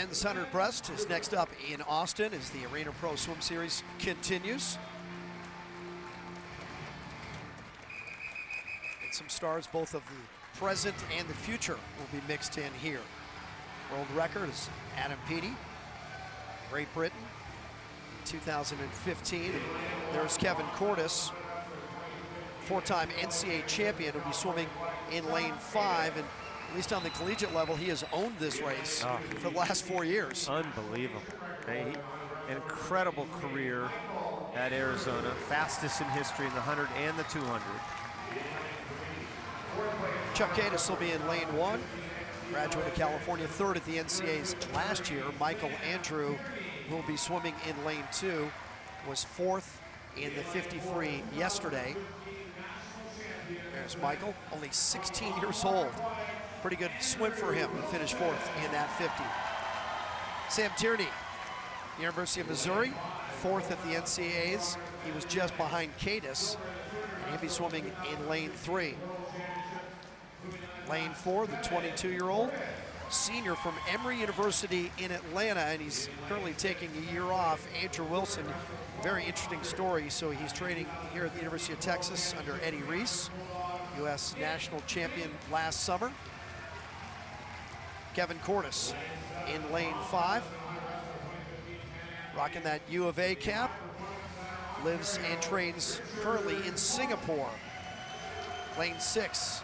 Men's 100 breast is next up in Austin as the Arena Pro Swim Series continues. And some stars, both of the present and the future, will be mixed in here. World record is Adam Peaty, Great Britain, 2015. And there's Kevin Cordis, four-time NCAA champion, who'll be swimming in lane 5. And at least on the collegiate level, he has owned this race for the last 4 years. Unbelievable. An incredible career at Arizona. Fastest in history in the 100 and the 200. Chuck Cordis will be in lane 1. Graduate of California, third at the NCAAs last year. Michael Andrew, who will be swimming in lane 2, was fourth in the 50 free yesterday. There's Michael, only 16 years old. Pretty good swim for him to finish fourth in that 50. Sam Tierney, University of Missouri, fourth at the NCAAs. He was just behind Cordis, and he'll be swimming in lane 3. Lane 4, the 22-year-old senior from Emory University in Atlanta, and he's currently taking a year off. Andrew Wilson, very interesting story. So he's training here at the University of Texas under Eddie Reese, U.S. national champion last summer. Kevin Cordis in lane 5, rocking that U of A cap, lives and trains currently in Singapore. Lane 6,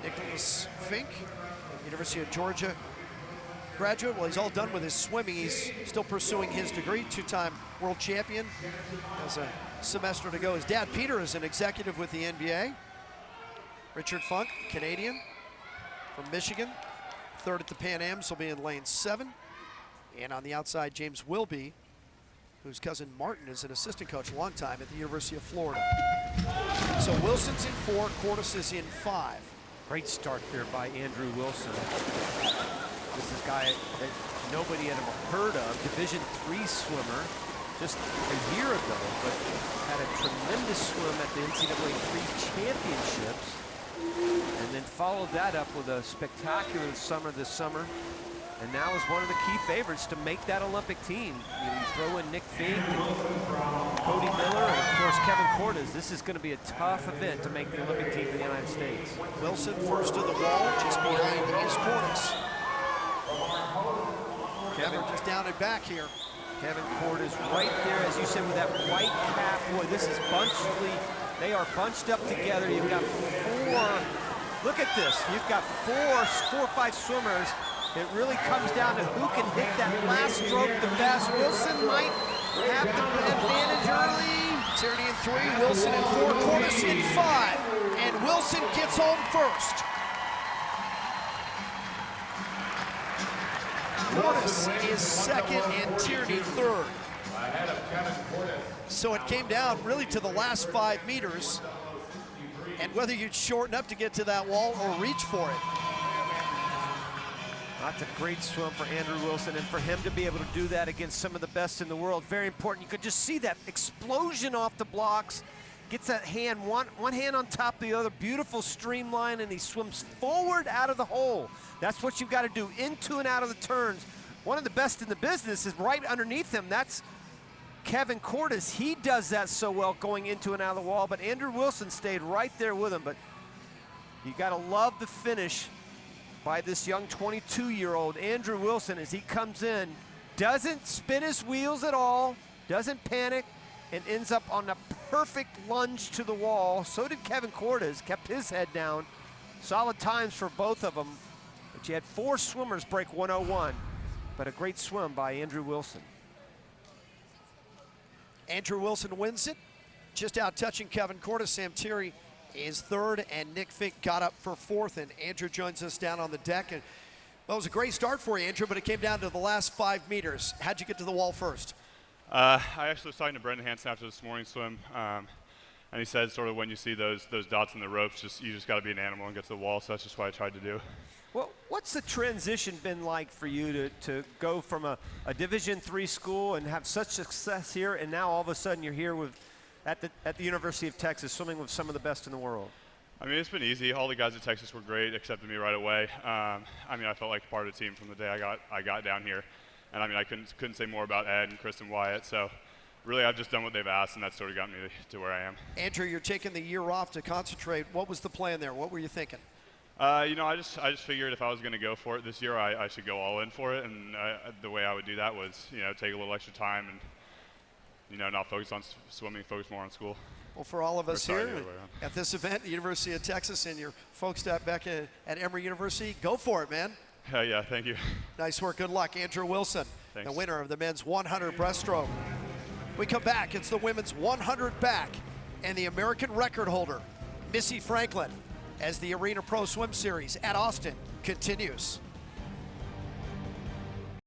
Nicholas Fink, University of Georgia graduate. Well, he's all done with his swimming. He's still pursuing his degree, two-time world champion. Has a semester to go. His dad, Peter, is an executive with the NBA. Richard Funk, Canadian from Michigan, third at the Pan Ams, will be in lane 7. And on the outside, James Wilby, whose cousin Martin is an assistant coach a long time at the University of Florida. So Wilson's in 4, Cordis is in 5. Great start there by Andrew Wilson. This is a guy that nobody had ever heard of, Division III swimmer, just a year ago, but had a tremendous swim at the NCAA 3 championships, and then followed that up with a spectacular summer this summer, and now is one of the key favorites to make that Olympic team. You throw in Nick Fink, Cody Miller, and of course Kevin Cordis. This is going to be a tough event to make the Olympic team for the United States. Wilson first to the wall, just behind is Cordis. Kevin just down and back here. Kevin Cordis right there, as you said, with that white cap. Boy, this is they are bunched up together. You've got 4, look at this. You've got 4 or 5 swimmers. It really comes down to who can hit that last stroke the best. Wilson might have the advantage early. Tierney in 3, Wilson in 4, Cordis in 5. And Wilson gets home first. Cordis is second and Tierney third. So it came down really to the last 5 meters and whether you'd shorten up to get to that wall or reach for it. That's a great swim for Andrew Wilson, and for him to be able to do that against some of the best in the world, very important. You could just see that explosion off the blocks, gets that hand, one hand on top of the other, beautiful streamline, and he swims forward out of the hole. That's what you've got to do, into and out of the turns. One of the best in the business is right underneath him. That's Kevin Cordis. He does that so well going into and out of the wall, but Andrew Wilson stayed right there with him. But you got to love the finish by this young 22-year-old Andrew Wilson as he comes in, doesn't spin his wheels at all, doesn't panic, and ends up on a perfect lunge to the wall. So did Kevin Cordis, kept his head down. Solid times for both of them. But you had 4 swimmers break 101, but a great swim by Andrew Wilson. Andrew Wilson wins it, just out touching Kevin Cordis. Sam Tierney is third, and Nick Fink got up for 4th, and Andrew joins us down on the deck. And well, it was a great start for you, Andrew, but it came down to the last 5 meters. How'd you get to the wall first? I actually was talking to Brendan Hansen after this morning swim, and he said sort of when you see those dots in the ropes, you just got to be an animal and get to the wall, so that's just what I tried to do. Well, what's the transition been like for you to go from a Division III school and have such success here, and now all of a sudden you're here at the University of Texas swimming with some of the best in the world? I mean, it's been easy. All the guys at Texas were great, accepted me right away. I mean, I felt like part of the team from the day I got down here. And I mean, I couldn't say more about Ed and Chris and Wyatt. So really, I've just done what they've asked, and that's sort of got me to where I am. Andrew, you're taking the year off to concentrate. What was the plan there? What were you thinking? You know, I just figured if I was going to go for it this year, I should go all in for it. And the way I would do that was, you know, take a little extra time and, you know, not focus on swimming, focus more on school. Well, for all of us Sorry, here the other way around. at this event, the University of Texas, and your folks back at Emory University, go for it, man. Yeah, thank you. Nice work. Good luck. Andrew Wilson, Thanks. the winner of the men's 100 breaststroke. We come back. It's the women's 100 back and the American record holder, Missy Franklin, as the Arena Pro Swim Series at Austin continues.